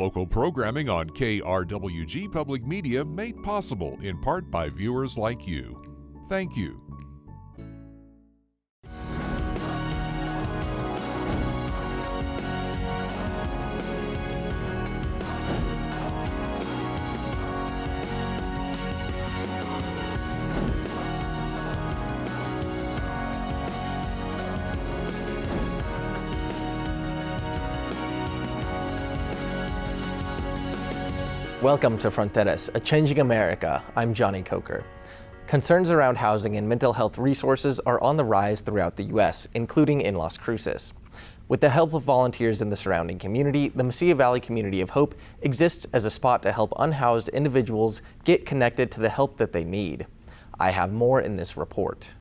Local programming on KRWG Public Media made possible in part by viewers like you. Thank you. Welcome to Fronteras, a changing America. I'm Jonny Coker. Concerns around housing and mental health resources are on the rise throughout the U.S., including in Las Cruces. With the help of volunteers in the surrounding community, the Mesilla Valley Community of Hope exists as a spot to help unhoused individuals get connected to the help that they need. I have more in this report.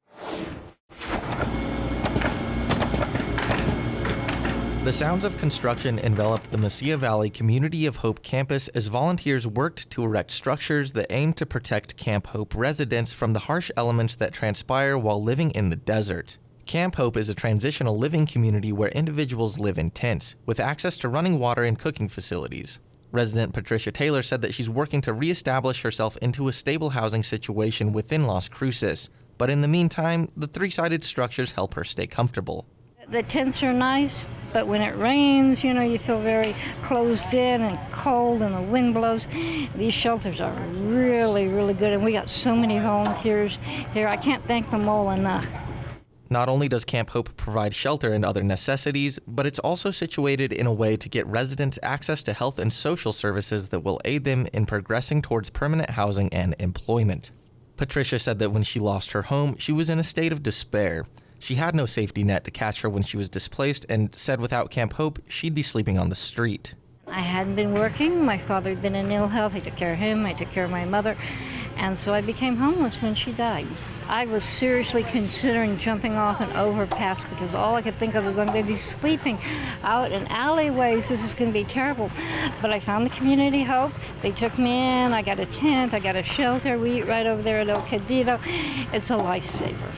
The sounds of construction enveloped the Mesilla Valley Community of Hope campus as volunteers worked to erect structures that aim to protect Camp Hope residents from the harsh elements that transpire while living in the desert. Camp Hope is a transitional living community where individuals live in tents, with access to running water and cooking facilities. Resident Patricia Taylor said that she's working to reestablish herself into a stable housing situation within Las Cruces, but in the meantime, the three-sided structures help her stay comfortable. The tents are nice, but when it rains, you feel very closed in and cold and the wind blows. These shelters are really, really good, and we got so many volunteers here. I can't thank them all enough. Not only does Camp Hope provide shelter and other necessities, but it's also situated in a way to get residents access to health and social services that will aid them in progressing towards permanent housing and employment. Patricia said that when she lost her home, she was in a state of despair. She had no safety net to catch her when she was displaced and said without Camp Hope, she'd be sleeping on the street. I hadn't been working. My father had been in ill health. I took care of him. I took care of my mother. And so I became homeless when she died. I was seriously considering jumping off an overpass because all I could think of was I'm going to be sleeping out in alleyways. This is going to be terrible. But I found the Community Hope. They took me in. I got a tent. I got a shelter. We eat right over there at El Cadito. It's a lifesaver.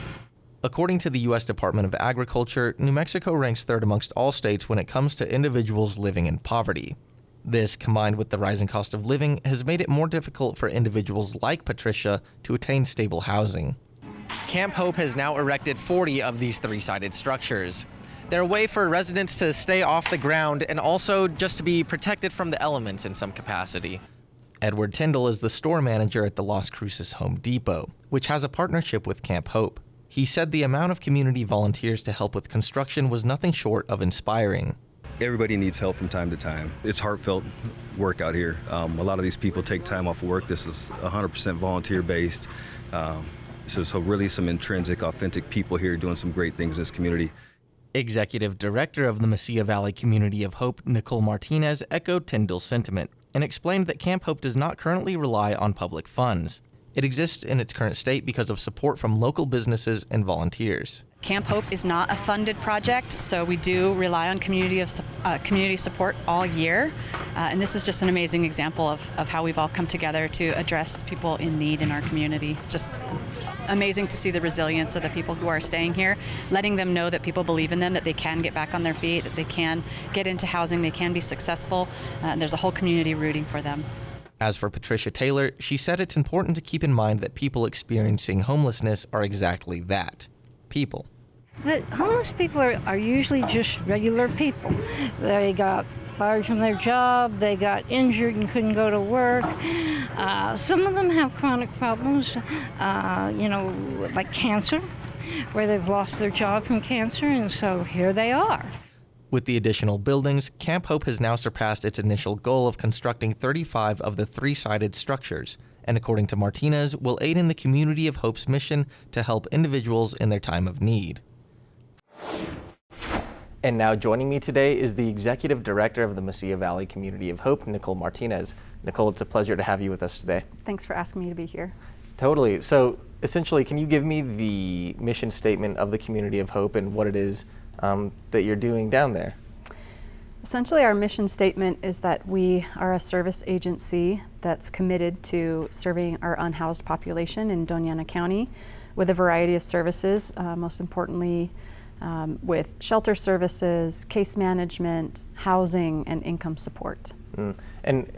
According to the U.S. Department of Agriculture, New Mexico ranks third amongst all states when it comes to individuals living in poverty. This, combined with the rising cost of living, has made it more difficult for individuals like Patricia to attain stable housing. Camp Hope has now erected 40 of these three-sided structures. They're a way for residents to stay off the ground and also just to be protected from the elements in some capacity. Edward Tyndall is the store manager at the Las Cruces Home Depot, which has a partnership with Camp Hope. He said the amount of community volunteers to help with construction was nothing short of inspiring. Everybody needs help from time to time. It's heartfelt work out here. A lot of these people take time off of work. This is 100% volunteer-based. So really some intrinsic, authentic people here doing some great things in this community. Executive Director of the Mesilla Valley Community of Hope, Nicole Martinez, echoed Tyndall's sentiment and explained that Camp Hope does not currently rely on public funds. It exists in its current state because of support from local businesses and volunteers. Camp Hope is not a funded project, so we do rely on community support all year. And this is just an amazing example of how we've all come together to address people in need in our community. It's just amazing to see the resilience of the people who are staying here, letting them know that people believe in them, that they can get back on their feet, that they can get into housing, they can be successful. There's a whole community rooting for them. As for Patricia Taylor, she said it's important to keep in mind that people experiencing homelessness are exactly that, people. The homeless people are usually just regular people. They got fired from their job, they got injured and couldn't go to work. Some of them have chronic problems, like cancer, where they've lost their job from cancer, and so here they are. With the additional buildings, Camp Hope has now surpassed its initial goal of constructing 35 of the three-sided structures, and according to Martinez, will aid in the Community of Hope's mission to help individuals in their time of need. And now joining me today is the Executive Director of the Mesilla Valley Community of Hope, Nicole Martinez. Nicole, it's a pleasure to have you with us today. Thanks for asking me to be here. Totally. So essentially, can you give me the mission statement of the Community of Hope and what it is that you're doing down there? Essentially, our mission statement is that we are a service agency that's committed to serving our unhoused population in Doña Ana County with a variety of services, most importantly with shelter services, case management, housing, and income support. And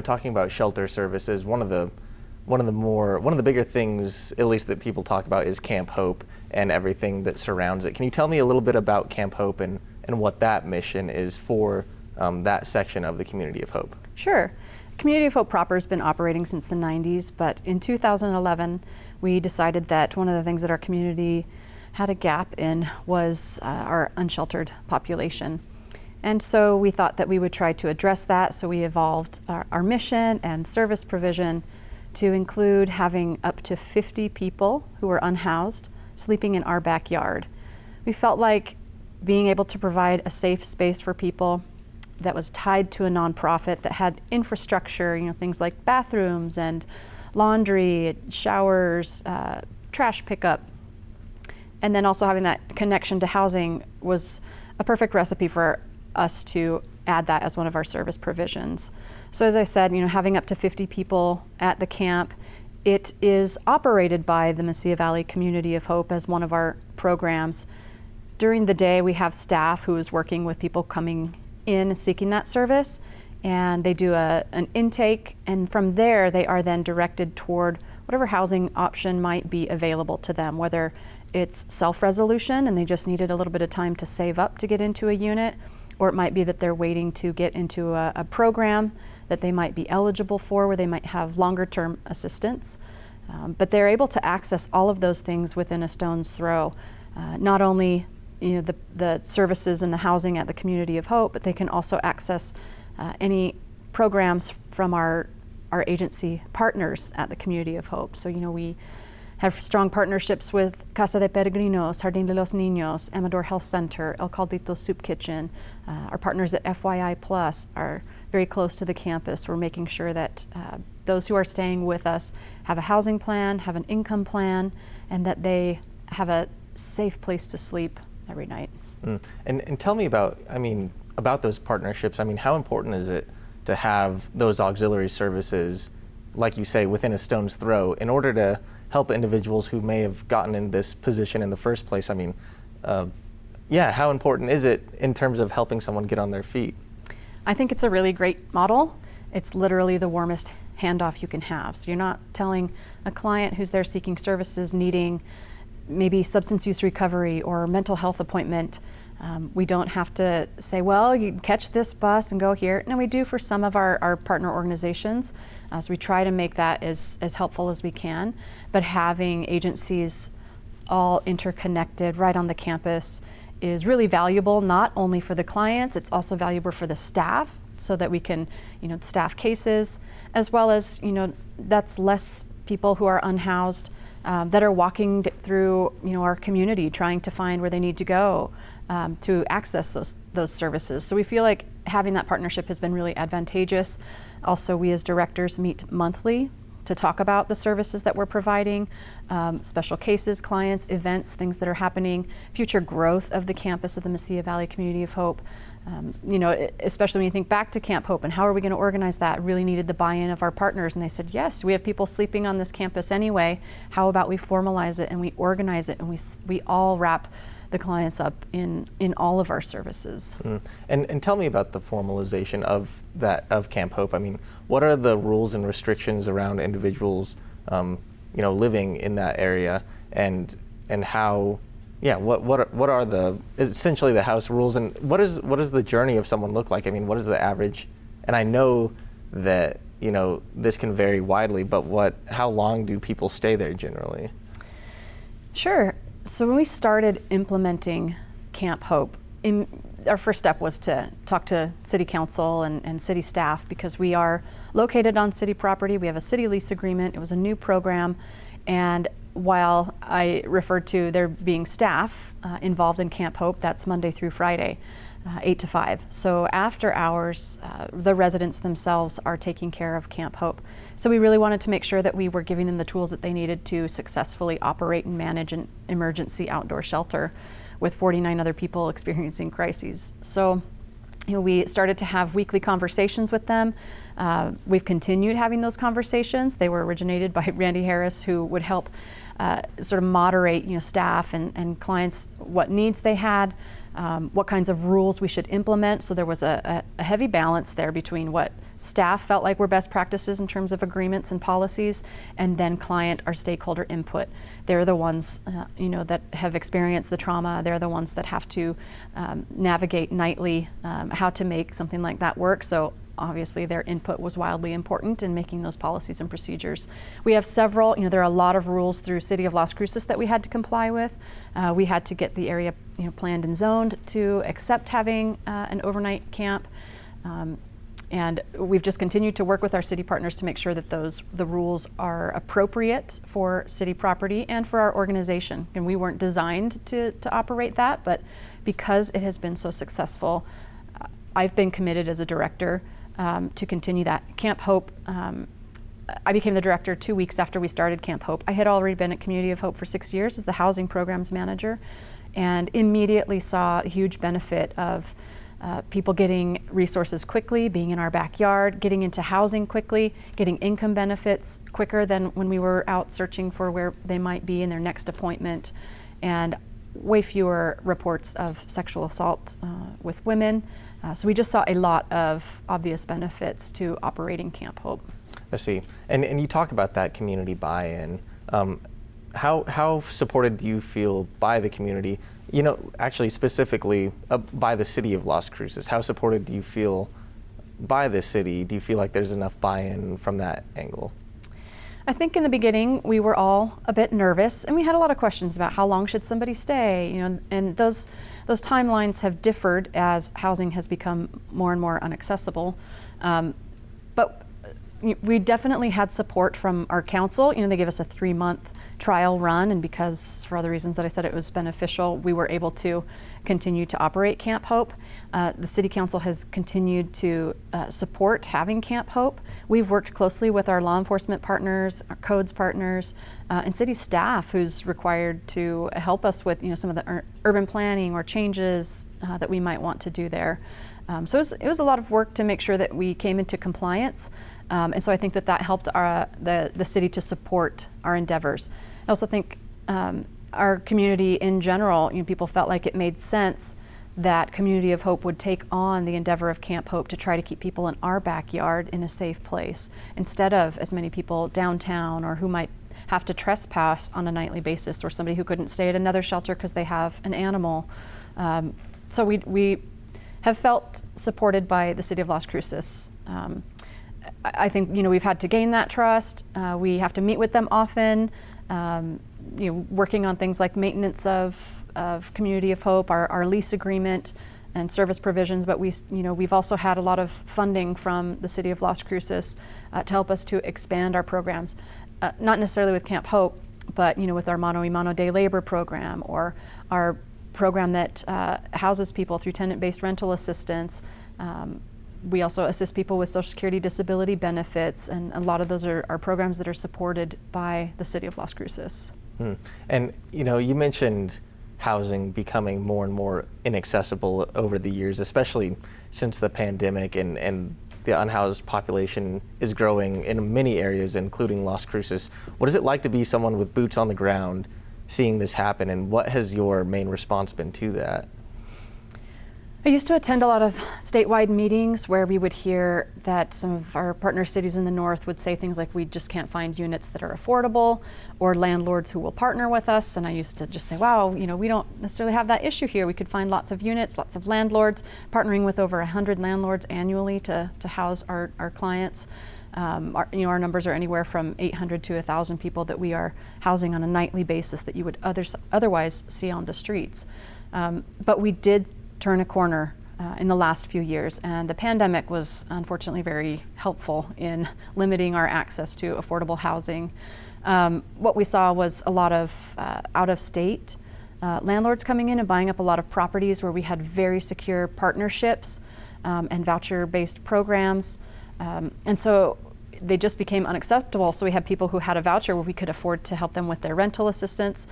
talking about shelter services, one of the bigger things, at least that people talk about, is Camp Hope and everything that surrounds it. Can you tell me a little bit about Camp Hope and what that mission is for that section of the Community of Hope? Sure. Community of Hope proper has been operating since the 90s, but in 2011 we decided that one of the things that our community had a gap in was our unsheltered population. And so we thought that we would try to address that, so we evolved our mission and service provision to include having up to 50 people who are unhoused sleeping in our backyard. We felt like being able to provide a safe space for people that was tied to a nonprofit that had infrastructure, things like bathrooms and laundry, showers, trash pickup, and then also having that connection to housing was a perfect recipe for us to add that as one of our service provisions. So as I said, having up to 50 people at the camp, it is operated by the Mesilla Valley Community of Hope as one of our programs. During the day, we have staff who is working with people coming in seeking that service, and they do an intake, and from there they are then directed toward whatever housing option might be available to them, whether it's self-resolution and they just needed a little bit of time to save up to get into a unit, or it might be that they're waiting to get into a program that they might be eligible for where they might have longer term assistance. But they're able to access all of those things within a stone's throw. Not only the services and the housing at the Community of Hope, but they can also access any programs from our agency partners at the Community of Hope. So we have strong partnerships with Casa de Peregrinos, Jardín de los Niños, Amador Health Center, El Caldito Soup Kitchen. Our partners at FYI Plus are very close to the campus. We're making sure that those who are staying with us have a housing plan, have an income plan, and that they have a safe place to sleep every night. And tell me about those partnerships. How important is it to have those auxiliary services, like you say, within a stone's throw in order to help individuals who may have gotten in this position in the first place? How important is it in terms of helping someone get on their feet? I think it's a really great model. It's literally the warmest handoff you can have. So you're not telling a client who's there seeking services needing maybe substance use recovery or mental health appointment. We don't have to say, well, you catch this bus and go here. No, we do for some of our partner organizations. So we try to make that as helpful as we can. But having agencies all interconnected right on the campus is really valuable, not only for the clients, it's also valuable for the staff so that we can, staff cases, as well as, that's less people who are unhoused that are walking through, our community trying to find where they need to go to access those services. So we feel like having that partnership has been really advantageous. Also, we as directors meet monthly to talk about the services that we're providing, special cases, clients, events, things that are happening, future growth of the campus of the Mesilla Valley Community of Hope. Especially when you think back to Camp Hope and how are we going to organize that, it really needed the buy-in of our partners, and they said, yes, we have people sleeping on this campus anyway. How about we formalize it and we organize it and we all wrap the clients up in all of our services. And tell me about the formalization of Camp Hope. What are the rules and restrictions around individuals, living in that area, and how? Yeah, what are the essentially the house rules, and what does the journey of someone look like? What is the average? And I know that this can vary widely, but how long do people stay there generally? Sure. So when we started implementing Camp Hope, our first step was to talk to City Council and city staff, because we are located on city property. We have a city lease agreement. It was a new program, and while I referred to there being staff involved in Camp Hope, that's Monday through Friday, 8 to 5. So after hours, the residents themselves are taking care of Camp Hope. So we really wanted to make sure that we were giving them the tools that they needed to successfully operate and manage an emergency outdoor shelter with 49 other people experiencing crises. So we started to have weekly conversations with them. We've continued having those conversations. They were originated by Randy Harris, who would help sort of moderate staff and clients, what needs they had. what kinds of rules we should implement. So there was a heavy balance there between what staff felt like were best practices in terms of agreements and policies, and then client or stakeholder input. They're the ones that have experienced the trauma. They're the ones that have to navigate nightly how to make something like that work. So obviously their input was wildly important in making those policies and procedures. We have several, there are a lot of rules through City of Las Cruces that we had to comply with. We had to get the area planned and zoned to accept having an overnight camp. And we've just continued to work with our city partners to make sure that the rules are appropriate for city property and for our organization. And we weren't designed to operate that, but because it has been so successful, I've been committed as a director to continue that. Camp Hope, I became the director 2 weeks after we started Camp Hope. I had already been at Community of Hope for 6 years as the housing programs manager, and immediately saw a huge benefit of people getting resources quickly, being in our backyard, getting into housing quickly, getting income benefits quicker than when we were out searching for where they might be in their next appointment, and way fewer reports of sexual assault with women. So we just saw a lot of obvious benefits to operating Camp Hope. I see. And you talk about that community buy-in. How supported do you feel by the community? Actually specifically by the city of Las Cruces. How supported do you feel by the city? Do you feel like there's enough buy-in from that angle? I think in the beginning we were all a bit nervous, and we had a lot of questions about how long should somebody stay, and those timelines have differed as housing has become more and more inaccessible. But we definitely had support from our council. They gave us a 3-month trial run, and because for other reasons that I said it was beneficial, we were able to continue to operate Camp Hope. The City Council has continued to support having Camp Hope. We've worked closely with our law enforcement partners, our codes partners, and city staff who's required to help us with some of the urban planning or changes that we might want to do there. So it was a lot of work to make sure that we came into compliance, and so I think that helped the city to support our endeavors. I also think our community in general, people felt like it made sense that Community of Hope would take on the endeavor of Camp Hope to try to keep people in our backyard in a safe place, instead of as many people downtown or who might have to trespass on a nightly basis, or somebody who couldn't stay at another shelter because they have an animal. So we have felt supported by the City of Las Cruces. I think we've had to gain that trust. We have to meet with them often. Working on things like maintenance of Community of Hope, our lease agreement, and service provisions. But we've also had a lot of funding from the City of Las Cruces to help us to expand our programs, not necessarily with Camp Hope, but with our Mano y Mano day labor program, or our program that houses people through tenant-based rental assistance. We also assist people with Social Security disability benefits, and a lot of those are programs that are supported by the City of Las Cruces. And you mentioned housing becoming more and more inaccessible over the years, especially since the pandemic, and the unhoused population is growing in many areas, including Las Cruces. What is it like to be someone with boots on the ground seeing this happen, and what has your main response been to that? I used to attend a lot of statewide meetings where we would hear that some of our partner cities in the north would say things like, we just can't find units that are affordable, or landlords who will partner with us. And I used to just say, wow, we don't necessarily have that issue here. We could find lots of units, lots of landlords, partnering with over 100 landlords annually to house our clients. Our numbers are anywhere from 800 to 1,000 people that we are housing on a nightly basis that you would otherwise see on the streets. But we did turn a corner in the last few years, and the pandemic was unfortunately very helpful in limiting our access to affordable housing. What we saw was a lot of out-of-state landlords coming in and buying up a lot of properties where we had very secure partnerships and voucher-based programs, and so they just became unacceptable. So we had people who had a voucher where we could afford to help them with their rental assistance,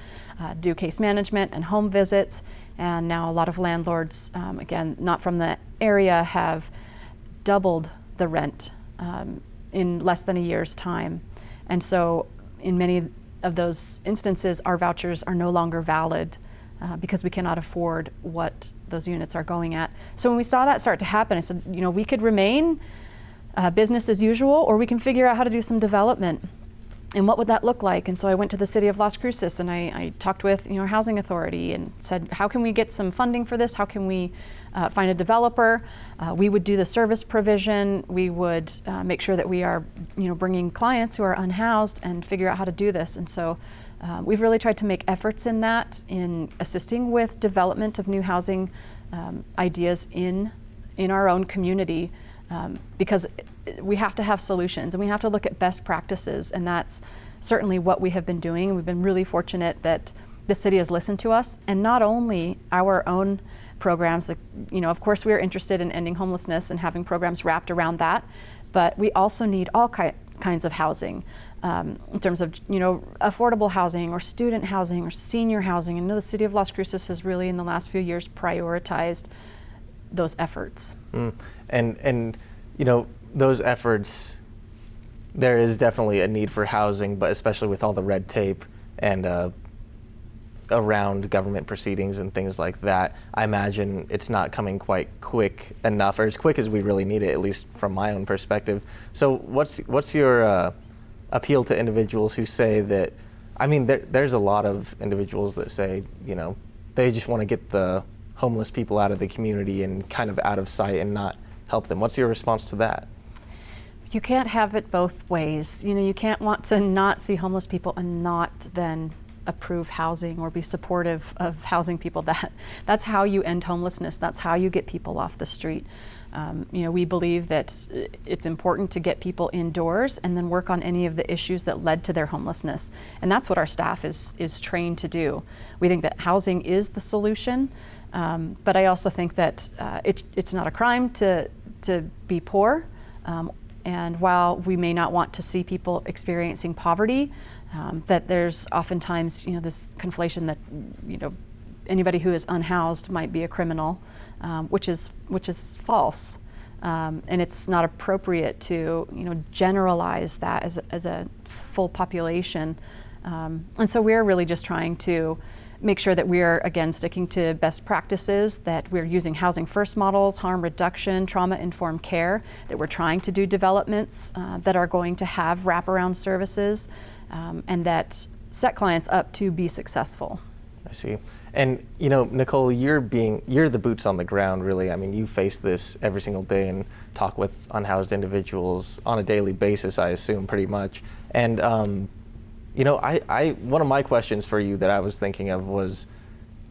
do case management and home visits. And now a lot of landlords, again, not from the area, have doubled the rent in less than a year's time. And so in many of those instances, our vouchers are no longer valid because we cannot afford what those units are going at. So when we saw that start to happen, I said, we could remain business as usual, or we can figure out how to do some development. And what would that look like? And so I went to the city of Las Cruces and I talked with our housing authority and said, how can we get some funding for this? How can we find a developer? We would do the service provision. We would make sure that we are bringing clients who are unhoused and figure out how to do this. And so we've really tried to make efforts in that, in assisting with development of new housing ideas in our own community, because we have to have solutions and we have to look at best practices, and that's certainly what we have been doing. We've been really fortunate that the city has listened to us, and not only our own programs, of course we are interested in ending homelessness and having programs wrapped around that, but we also need all kinds of housing in terms of affordable housing or student housing or senior housing. I know the city of Las Cruces has really in the last few years prioritized those efforts. And those efforts, there is definitely a need for housing, but especially with all the red tape and around government proceedings and things like that, I imagine it's not coming quite quick enough, or as quick as we really need it, at least from my own perspective. So what's your appeal to individuals who say that, there's a lot of individuals that say, they just want to get the homeless people out of the community and kind of out of sight and not help them. What's your response to that? You can't have it both ways. You can't want to not see homeless people and not then approve housing or be supportive of housing people. That's how you end homelessness. That's how you get people off the street. We believe that it's important to get people indoors and then work on any of the issues that led to their homelessness. And that's what our staff is trained to do. We think that housing is the solution, but I also think that it's not a crime to be poor. And while we may not want to see people experiencing poverty, that there's oftentimes this conflation that anybody who is unhoused might be a criminal, which is false, and it's not appropriate to generalize that as a full population. And so we're really just trying to make sure that we're, again, sticking to best practices, that we're using housing first models, harm reduction, trauma-informed care, that we're trying to do developments that are going to have wraparound services, and that set clients up to be successful. I see. And Nicole, you're the boots on the ground, really. You face this every single day and talk with unhoused individuals on a daily basis, I assume, pretty much. And one of my questions for you that I was thinking of was,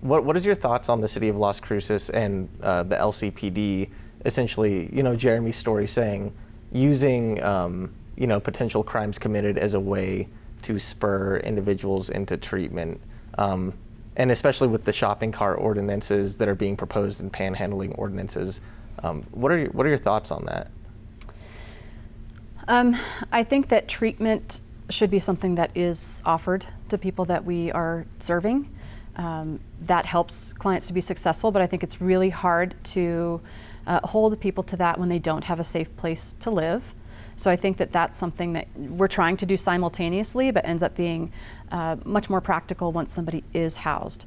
what is your thoughts on the city of Las Cruces and the LCPD, essentially, Jeremy's story saying, using, potential crimes committed as a way to spur individuals into treatment, and especially with the shopping cart ordinances that are being proposed and panhandling ordinances. What are your thoughts on that? I think that treatment should be something that is offered to people that we are serving. That helps clients to be successful, but I think it's really hard to hold people to that when they don't have a safe place to live. So I think that that's something that we're trying to do simultaneously, but ends up being much more practical once somebody is housed.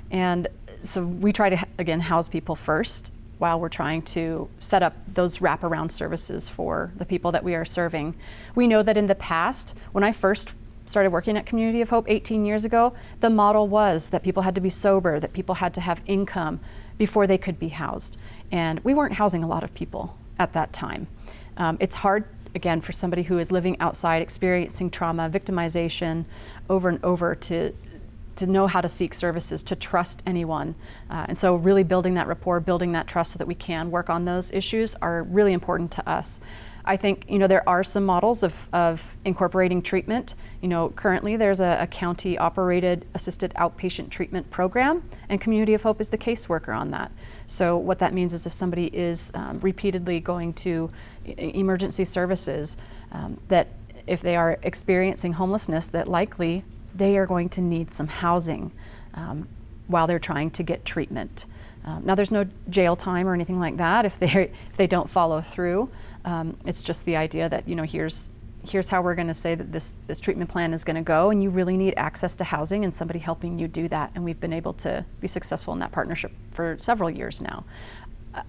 And so we try to, again, house people first while we're trying to set up those wraparound services for the people that we are serving. We know that in the past, when I first started working at Community of Hope 18 years ago, the model was that people had to be sober, that people had to have income before they could be housed. And we weren't housing a lot of people at that time. It's hard, again, for somebody who is living outside, experiencing trauma, victimization over and over to know how to seek services, to trust anyone. And so really building that rapport, building that trust so that we can work on those issues are really important to us. I think, there are some models of incorporating treatment. Currently there's a county operated assisted outpatient treatment program, and Community of Hope is the caseworker on that. So what that means is if somebody is repeatedly going to emergency services, that if they are experiencing homelessness, that likely they are going to need some housing while they're trying to get treatment. Now there's no jail time or anything like that if they don't follow through. It's just the idea that here's here's how we're going to say that this treatment plan is going to go, and you really need access to housing and somebody helping you do that. And we've been able to be successful in that partnership for several years now.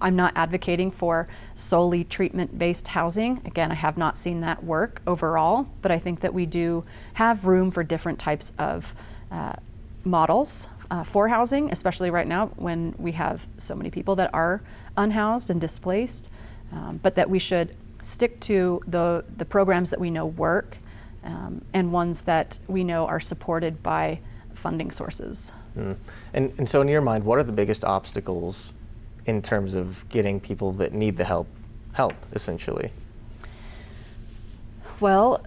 I'm not advocating for solely treatment-based housing. Again, I have not seen that work overall, but I think that we do have room for different types of models for housing, especially right now when we have so many people that are unhoused and displaced, but that we should stick to the programs that we know work and ones that we know are supported by funding sources. And so in your mind, what are the biggest obstacles in terms of getting people that need the help essentially? Well,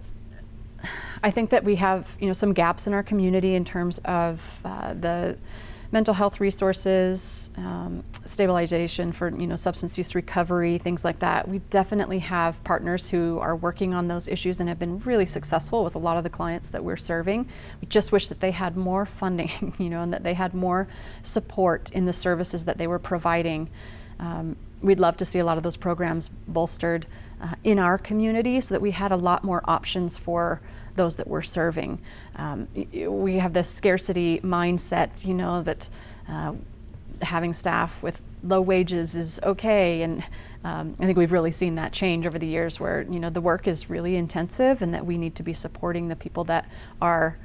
I think that we have some gaps in our community in terms of the mental health resources, stabilization for substance use recovery, things like that. We definitely have partners who are working on those issues and have been really successful with a lot of the clients that we're serving. We just wish that they had more funding, and that they had more support in the services that they were providing. We'd love to see a lot of those programs bolstered in our community so that we had a lot more options for those that we're serving. We have this scarcity mindset, that having staff with low wages is okay, and I think we've really seen that change over the years where the work is really intensive and that we need to be supporting the people that are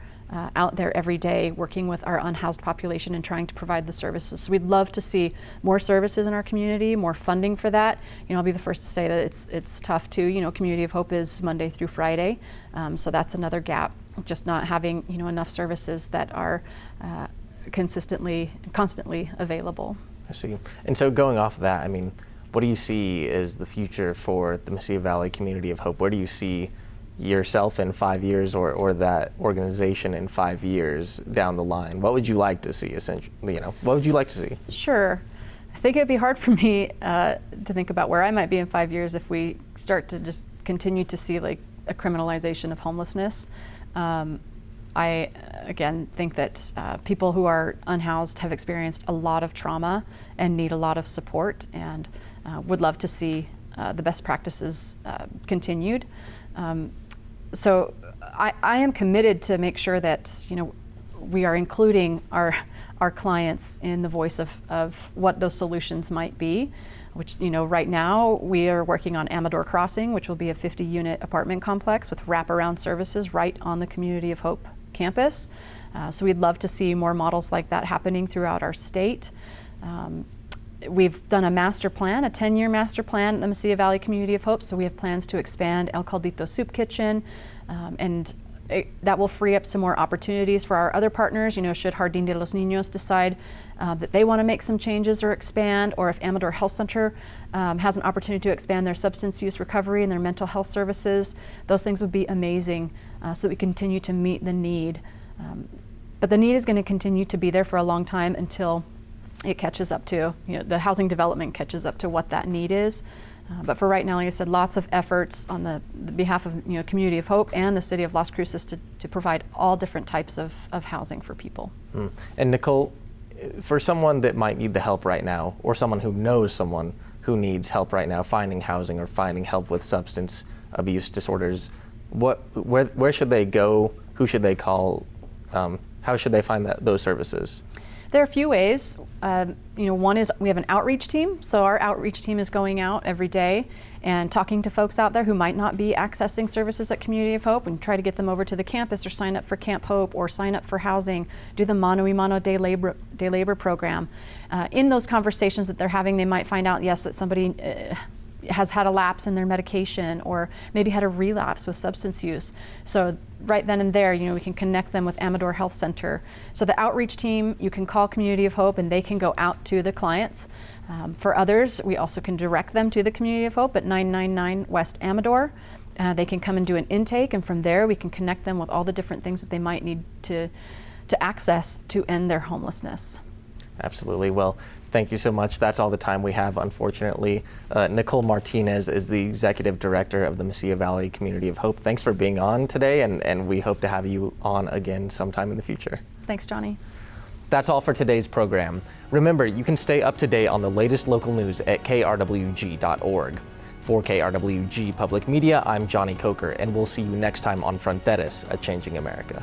out there every day working with our unhoused population and trying to provide the services. So we'd love to see more services in our community, more funding for that. I'll be the first to say that it's tough too. Community of Hope is Monday through Friday, so that's another gap. Just not having enough services that are constantly available. I see. And so going off of that, what do you see as the future for the Mesilla Valley Community of Hope? Where do you see yourself in 5 years or that organization in 5 years down the line? What would you like to see essentially? What would you like to see? Sure. I think it'd be hard for me to think about where I might be in 5 years if we start to just continue to see like a criminalization of homelessness. I again think that people who are unhoused have experienced a lot of trauma and need a lot of support, and would love to see the best practices continued. So I am committed to make sure that we are including our clients in the voice of what those solutions might be, which right now we are working on Amador Crossing, which will be a 50-unit apartment complex with wraparound services right on the Community of Hope campus. So we'd love to see more models like that happening throughout our state. We've done a master plan, a 10-year master plan at the Mesilla Valley Community of Hope, so we have plans to expand El Caldito Soup Kitchen, and that will free up some more opportunities for our other partners. Should Jardín de los Niños decide that they want to make some changes or expand, or if Amador Health Center has an opportunity to expand their substance use recovery and their mental health services, those things would be amazing so that we continue to meet the need. But the need is going to continue to be there for a long time until it catches up to, the housing development catches up to what that need is. But for right now, like I said, lots of efforts on the behalf of Community of Hope and the City of Las Cruces to provide all different types of housing for people. And Nicole, for someone that might need the help right now, or someone who knows someone who needs help right now finding housing or finding help with substance abuse disorders, where should they go? Who should they call? How should they find those services? There are a few ways. One is we have an outreach team. So our outreach team is going out every day and talking to folks out there who might not be accessing services at Community of Hope, and try to get them over to the campus or sign up for Camp Hope or sign up for housing, do the Mano y Mano day labor program. In those conversations that they're having, they might find out, yes, that somebody has had a lapse in their medication, or maybe had a relapse with substance use. So right then and there, we can connect them with Amador Health Center. So the outreach team, you can call Community of Hope and they can go out to the clients. For others, we also can direct them to the Community of Hope at 999 West Amador. They can come and do an intake, and from there we can connect them with all the different things that they might need to access to end their homelessness. Absolutely. Well, thank you so much. That's all the time we have, unfortunately. Nicole Martinez is the Executive Director of the Mesilla Valley Community of Hope. Thanks for being on today, and we hope to have you on again sometime in the future. Thanks, Johnny. That's all for today's program. Remember, you can stay up to date on the latest local news at krwg.org. For KRWG Public Media, I'm Jonny Coker, and we'll see you next time on Fronteras, A Changing America.